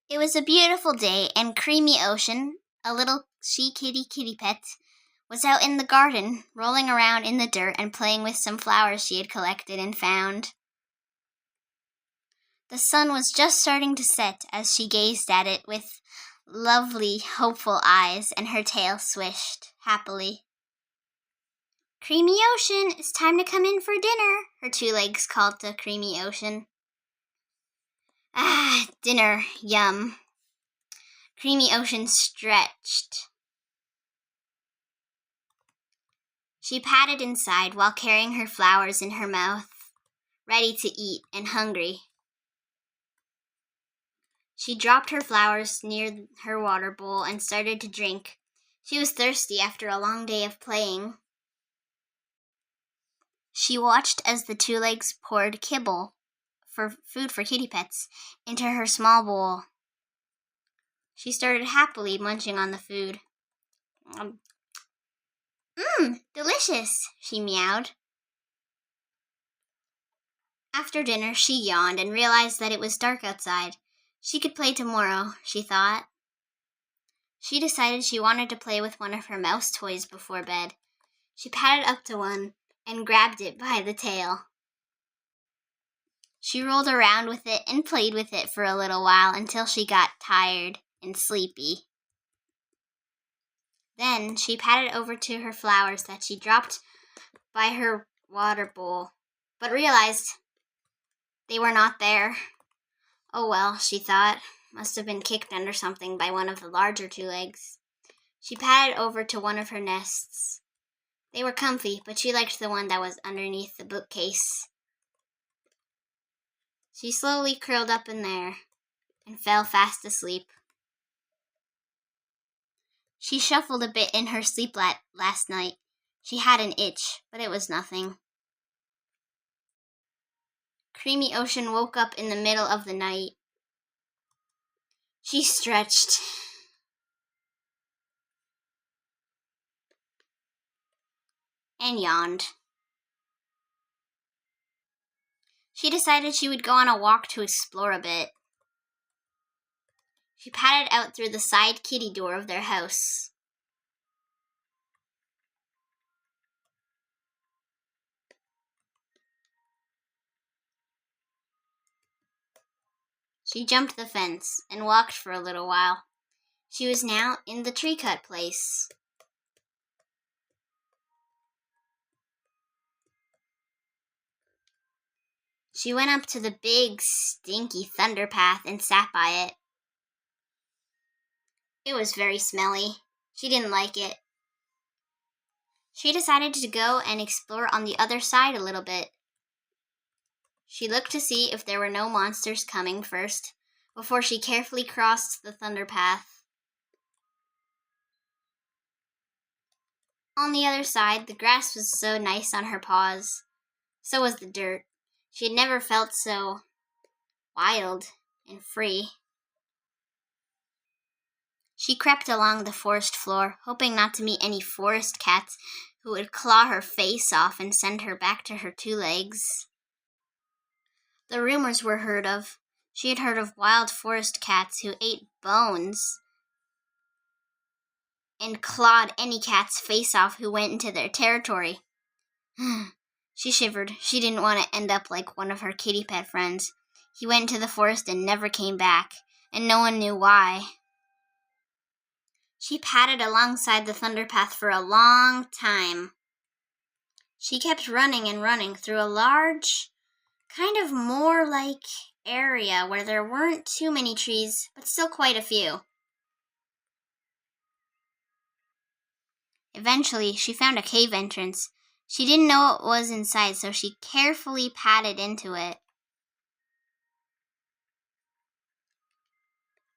It was a beautiful day, and Creamy Ocean, a little Kittypet, was out in the garden, rolling around in the dirt and playing with some flowers she had collected and found. The sun was just starting to set as she gazed at it with lovely, hopeful eyes, and her tail swished happily. "Creamy Ocean, it's time to come in for dinner," her two legs called to Creamy Ocean. "Ah, dinner, yum." Creamy Ocean stretched. She padded inside while carrying her flowers in her mouth, ready to eat and hungry. She dropped her flowers near her water bowl and started to drink. She was thirsty after a long day of playing. She watched as the two legs poured kibble, for food for Kittypets, into her small bowl. She started happily munching on the food. Delicious," she meowed. After dinner, she yawned and realized that it was dark outside. She could play tomorrow, she thought. She decided she wanted to play with one of her mouse toys before bed. She padded up to one and grabbed it by the tail. She rolled around with it and played with it for a little while until she got tired and sleepy. Then she padded over to her flowers that she dropped by her water bowl, but realized they were not there. "Oh well," she thought. "Must have been kicked under something by one of the larger two legs." She padded over to one of her nests. They were comfy, but she liked the one that was underneath the bookcase. She slowly curled up in there and fell fast asleep. She shuffled a bit in her sleep last night. She had an itch, but it was nothing. Creamy Ocean woke up in the middle of the night. She stretched and yawned. She decided she would go on a walk to explore a bit. She padded out through the side kitty door of their house. She jumped the fence and walked for a little while. She was now in the tree cut place. She went up to the big, stinky thunder path and sat by it. It was very smelly. She didn't like it. She decided to go and explore on the other side a little bit. She looked to see if there were no monsters coming first, before she carefully crossed the thunder path. On the other side, the grass was so nice on her paws. So was the dirt. She had never felt so wild and free. She crept along the forest floor, hoping not to meet any forest cats who would claw her face off and send her back to her two legs. The rumors were heard of. She had heard of wild forest cats who ate bones and clawed any cat's face off who went into their territory. She shivered. She didn't want to end up like one of her Kittypet friends. He went into the forest and never came back, and no one knew why. She padded alongside the thunder path for a long time. She kept running and running through a large, kind of more like area where there weren't too many trees, but still quite a few. Eventually, she found a cave entrance. She didn't know what was inside, so she carefully padded into it.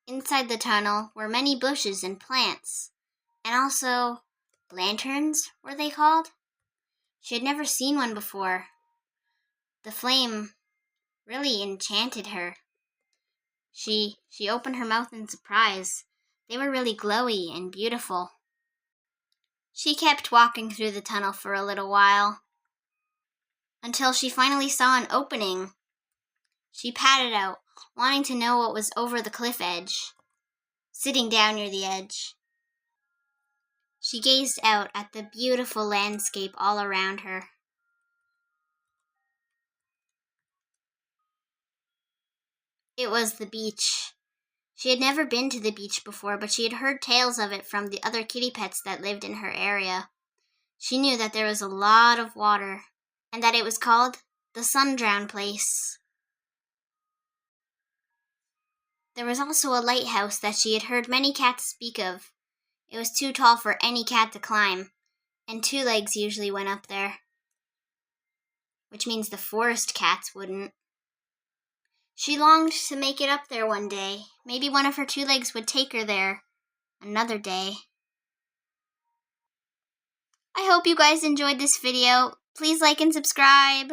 Inside the tunnel were many bushes and plants, and also lanterns, were they called? She had never seen one before. The flame really enchanted her. She opened her mouth in surprise. They were really glowy and beautiful. She kept walking through the tunnel for a little while, until she finally saw an opening. She padded out, wanting to know what was over the cliff edge. Sitting down near the edge, she gazed out at the beautiful landscape all around her. It was the beach. She had never been to the beach before, but she had heard tales of it from the other kitty pets that lived in her area. She knew that there was a lot of water, and that it was called the Sundrown Place. There was also a lighthouse that she had heard many cats speak of. It was too tall for any cat to climb, and two legs usually went up there, which means the forest cats wouldn't. She longed to make it up there one day. Maybe one of her two legs would take her there another day. I hope you guys enjoyed this video. Please like and subscribe.